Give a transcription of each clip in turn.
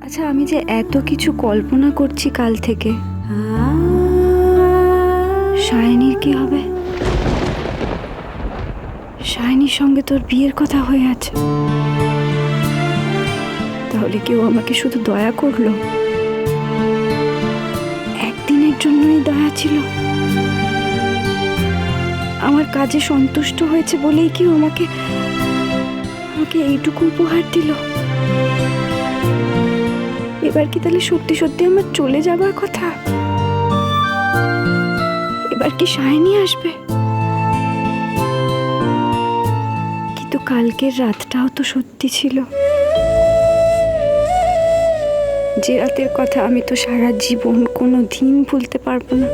আচ্ছা, আমি যে এত কিছু কল্পনা করছি কাল থেকে, শাইনির কি হবে? শাইনির সঙ্গে তোর বিয়ের কথা হয়ে আছে, তাহলে কেউ আমাকে শুধু দয়া করলো? একদিনের জন্যই দয়া ছিল? আমার কাজে সন্তুষ্ট হয়েছে বলেই কেউ আমাকে এইটুকু উপহার দিল? এবার কি তাহলে সত্যি সত্যি আমার চলে যাবার কথা? এবার কি শাইনি আসবে? কিন্তু কালকের রাতটাও তো সত্যি ছিল, যে রাতের কথা আমি তো সারা জীবন কোনো দিন ভুলতে পারবো না।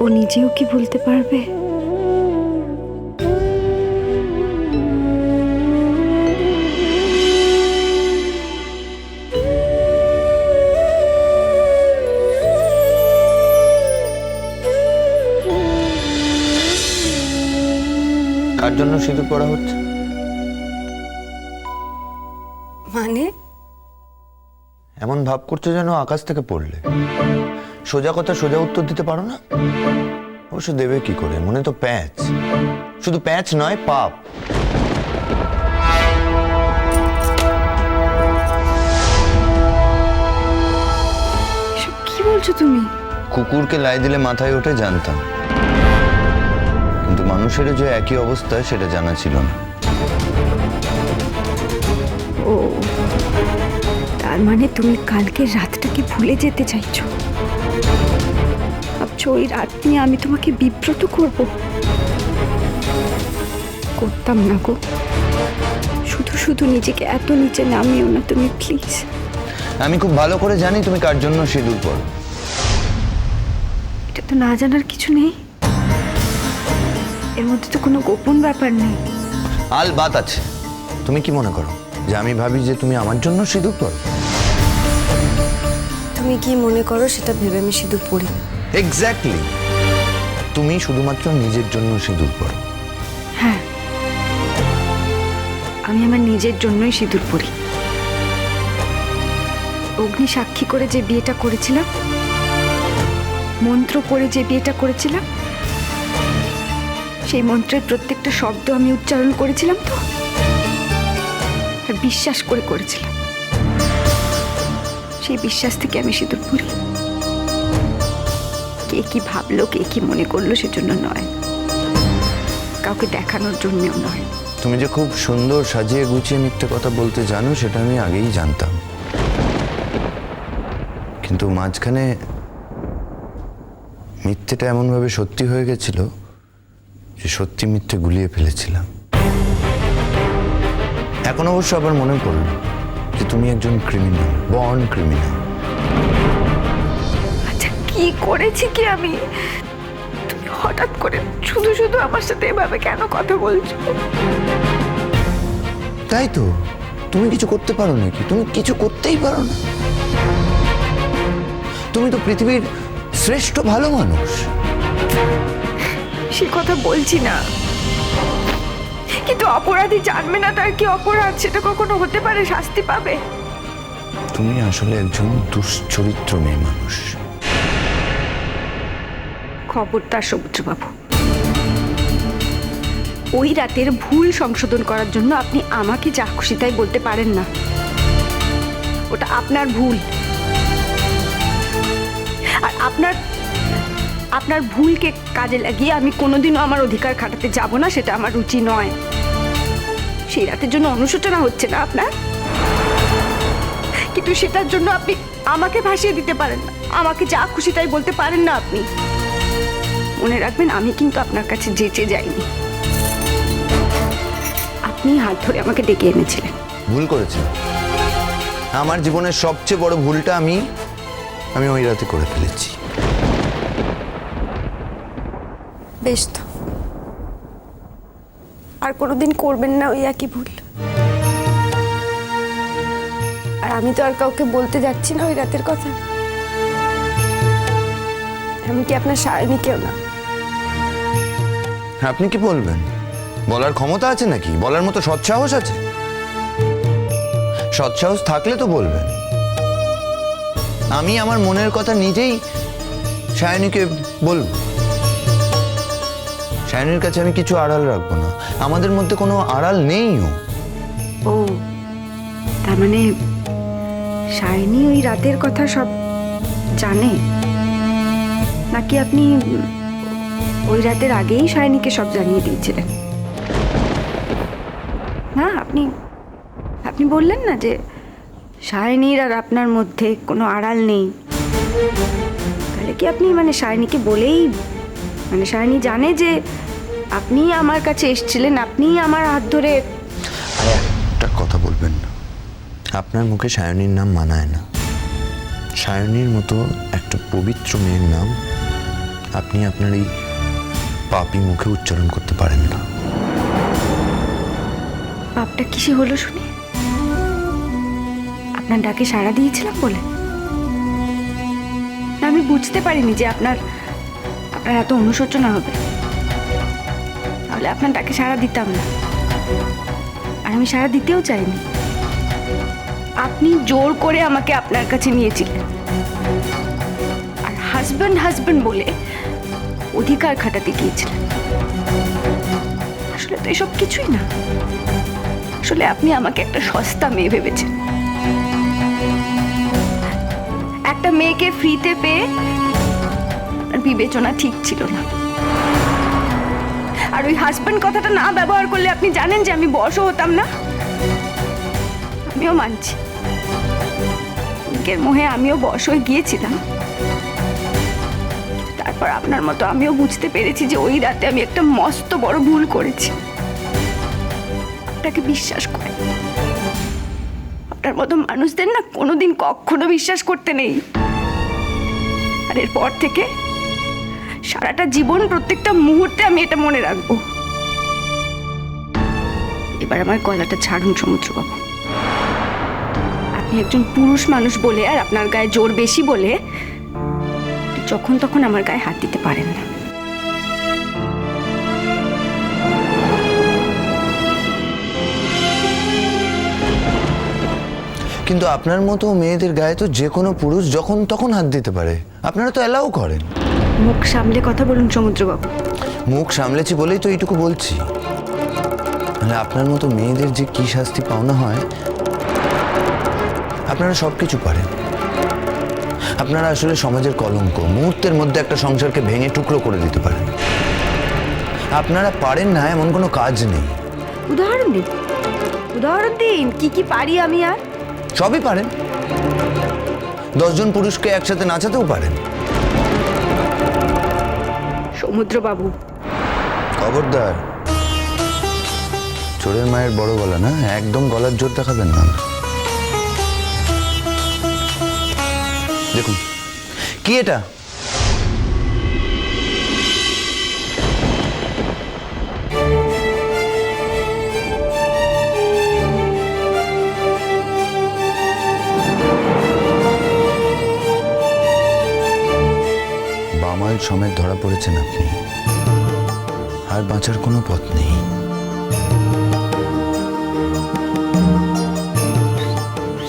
ও নিজেও কি ভুলতে পারবে? কার জন্য সিঁদুর পড়া হচ্ছে? মানে এমন ভাব করছো যেন আকাশ থেকে পড়লে। সোজা কথা সোজা উত্তর দিতে পারো না? অবশ্য দেবে কি করে, মনে তো প্যাঁচ। শুধু প্যাঁচ নয়, পাপ। এসব কি বলছো তুমি? কুকুরকে লাই দিলে মাথায় ওঠে জানতাম, কিন্তু মানুষেরও যে একই অবস্থা সেটা জানা ছিল না। ও, তার মানে তুমি কালকের রাতটাকে ভুলে যেতে চাইছো? ভাবছো ওই রাত নিয়ে আমি তোমাকে বিব্রত করব? করতাম না গো। শুধু শুধু নিজেকে এত নিচে নামিও না তুমি, প্লিজ। আমি খুব ভালো করে জানি তুমি কার জন্য সিঁদুর পড়ো। এটা তো না জানার কিছু নেই, এর মধ্যে তো কোনো গোপন ব্যাপার নেই। আলবাত আছে। তুমি কি মনে করো যে আমি ভাবি যে তুমি আমার জন্য সিঁদুর পড়ো? তুমি কি মনে করো সেটা ভেবে আমি সিঁদুর পড়ি? এক্স্যাক্টলি। তুমি শুধুমাত্র নিজের জন্য সিঁদুর পড়ো। হ্যাঁ, আমি আমার নিজের জন্যই সিঁদুর পরি। অগ্নি সাক্ষী করে যে বিয়েটা করেছিলাম, মন্ত্র পড়ে যে বিয়েটা করেছিলাম, সেই মন্ত্রের প্রত্যেকটা শব্দ আমি উচ্চারণ করেছিলাম তো, আর বিশ্বাস করে করেছিলাম। সেই বিশ্বাস থেকে আমি সিঁদুর পরি। কে কি ভাবলো, কে কি মনে করলো সেজন্য নয়, কাউকে দেখানোর জন্যও নয়। তুমি যে খুব সুন্দর সাজিয়ে গুছিয়ে মিথ্যে কথা বলতে জানো সেটা আমি আগেই জানতাম, কিন্তু মাঝখানে মিথ্যেটা এমনভাবে সত্যি হয়ে গেছিল যে সত্যি মিথ্যে গুলিয়ে ফেলেছিলাম। এখন অবশ্য আবার মনে পড়ল যে তুমি একজন ক্রিমিনাল, বর্ন ক্রিমিনাল। আচ্ছা, কি করেছি কি আমি? তুমি হঠাৎ করে শুধু শুধু আমার সাথে এভাবে কেন কথা বলছো? তাই তো, তুমি কিছু করতে পারো নাকি? তুমি কিছু করতেই পারো না। তুমি তো পৃথিবীর শ্রেষ্ঠ ভালো মানুষ। সে কথা বলছি না, কিন্তু অপরাধী জানবে না তার কি অপরাধ, সেটা কখনো হতে পারে? শাস্তি পাবে। তুমি আসলে একজন দুশ্চরিত্র মেয়ে মানুষ। খবরদার সমুদ্রবাবু, ওই রাতের ভুল সংশোধন করার জন্য আপনি আমাকে যা খুশি তাই বলতে পারেন না। ওটা আপনার ভুল, আর আপনার ভুলকে কাজে লাগিয়ে আমি কোনোদিনও আমার অধিকার খাটাতে যাব না, সেটা আমার রুচি নয়। সেই রাতের জন্য অনুশোচনা হচ্ছে না আপনার, কিন্তু সেটার জন্য আপনি আমাকে ভাসিয়ে দিতে পারেন না, আমাকে যা খুশি তাই বলতে পারেন না আপনি। মনে রাখবেন, আমি কিন্তু আপনার কাছে যেচে যাইনি, আপনি হাত ধরে আমাকে ডেকে এনেছিলেন। ভুল করেছি। আমার জীবনের সবচেয়ে বড় ভুলটা আমি ওই রাতে করে ফেলেছি। বেশ তো, আর কোনোদিন করবেন না ওই একই ভুল। আর আমি তো আর কাউকে বলতে যাচ্ছি না ওই রাতের কথা, এমনকি আপনার শায়নিকেও না। আপনি কি বলবেন? বলার ক্ষমতা আছে নাকি? বলার মতো সৎসাহস আছে? সৎসাহস থাকলে তো বলবেন। আমি আমার মনের কথা নিজেই সায়নীকে বলবো। সায়নীর কাছে আমি কিছু আড়াল রাখবো না, আমাদের মধ্যে কোনো আড়াল নেইও। ও, তার মানে সায়নী ওই রাতের কথা সব জানে? নাকি আপনি ওই রাতের আগেই সায়নীকে সব জানিয়ে দিয়েছিলেন? না, আপনি আপনি বললেন না যে সায়নীর আর আপনার মধ্যে কোনো আড়াল নেই। তাহলে কি আপনি মানে সায়নীকে বলেই, মানে সায়নী জানে যে আপনি আমার কাছে এসেছিলেন, আপনি আমার হাত ধরে? আরে একটা কথা বলবেন না, আপনার মুখে সায়নীর নাম মানায় না। সায়নীর মতো একটা পবিত্র মেয়ের নাম আপনি আপনার এই পাপী মুখে উচ্চারণ করতে পারেন না। পাপটা কিসে হলো শুনি? আপনার ডাকে সাড়া দিয়েছিলাম বলে? না, আমি বুঝতে পারিনি যে আপনার এত অনুশোচনা হবে। তাহলে আপনার ডাকে সাড়া দিতাম না, আর আমি সাড়া দিতেও চাইনি। আপনি জোর করে আমাকে আপনার কাছে নিয়েছিলেন, আর হাজব্যান্ড হাজব্যান্ড বলে অধিকার খাটাতে গিয়েছিলেন। আসলে তো এসব কিছুই না। আসলে আপনি আমাকে একটা সস্তা মেয়ে ভেবেছেন। একটা মেয়েকে ফ্রিতে পেয়ে আর বিবেচনা ঠিক ছিল না। আর ওই হাজব্যান্ড কথাটা না ব্যবহার করলে আপনি জানেন যে আমি বশও হতাম না। আমিও মানছি, নিজের মোহে আমিও বশ হয়ে গিয়েছিলাম। তারপর আপনার মতো আমিও বুঝতে পেরেছি যে ওই রাতে আমি একটা মস্ত বড় ভুল করেছি। আপনাকে বিশ্বাস করে, আপনার মতো মানুষদের না কোনোদিন কখনো বিশ্বাস করতে নেই। আর এরপর থেকে সারাটা জীবন প্রত্যেকটা মুহূর্তে আমি এটা মনে রাখবো। এবার আমার গলাটা ছাড়ুন সমুদ্রবাবু। আপনি একজন পুরুষ মানুষ বলে আর আপনার গায়ে জোর বেশি বলে যখন তখন আমার গায়ে হাত দিতে পারেন না। কিন্তু আপনার মতো মেয়েদের গায়ে তো যে কোনো পুরুষ যখন তখন হাত দিতে পারে, আপনারা তো অ্যালাউ করেন। মুখ সামলে কথা বলুন সমুদ্রবাবু। মুখ সামলেছি বলেই তো এইটুকু বলছি। মানে আপনার মতো মেয়েদের যে কি শাস্তি পাওনা হয়, আপনারা সব কিছু পারেন। আপনারা আসলে সমাজের কলঙ্ক, মুহূর্তের মধ্যে একটা সংসারকে ভেঙে টুকরো করে দিতে পারেন। আপনারা পারেন না এমন কোনো কাজ নেই। উদাহরণ দিন, উদাহরণ দিন, কি কি পারি আমি? আর সবই পারেন। 10 জন পুরুষকে একসাথে নাচাতেও পারেন। সমুদ্রবাবু, খবরদার, চোরের মায়ের বড় গলা না, একদম গলার জোর দেখাবেন না। দেখুন, কি এটা? বামাল সমেত ধরা পড়েছেন আপনি, আর বাঁচার কোনো পথ নেই।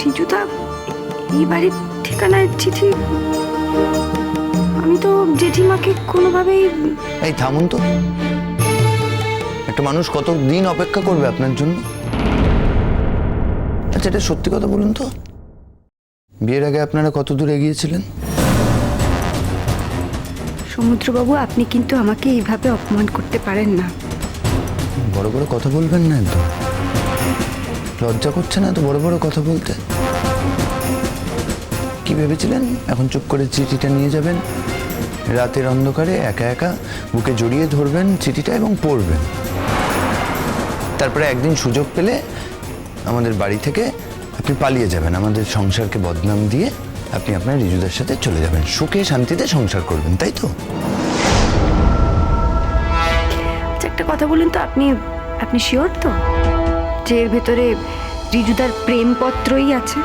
রিজুদা, এই বাড়ির ঠিকানায় চিঠি? আমি তো জেঠিমাকে কোনোভাবেই... এই থামুন তো, একটা মানুষ কতদিন অপেক্ষা করবে আপনার জন্য? আচ্ছা, এটা সত্যি কথা বলুন তো, বিয়ের আগে আপনারা কত দূর এগিয়েছিলেন? সমুদ্রবাবু, আপনি কিন্তু আমাকে এইভাবে অপমান করতে পারেন না। বড় বড় কথা বলবেন না একদম। লজ্জা করছে না এত বড় বড় কথা বলতে? কি ভেবেছিলেন এখন চুপ করে চিঠিটা নিয়ে যাবেন, রাতের অন্ধকারে একা একা বুকে জড়িয়ে ধরবেন চিঠিটা এবং পড়বেন? তারপরে একদিন সুযোগ পেলে আমাদের বাড়ি থেকে আপনি পালিয়ে যাবেন, আমাদের সংসারকে বদনাম দিয়ে আপনি আপনার রিজুদার সাথে চলে যাবেন, সুখে শান্তিতে সংসার করবেন, তাই তো? আচ্ছা, একটা কথা বলুন তো, আপনি শিওর তো যে এর ভেতরে রিজুদার প্রেমপত্রই আছে?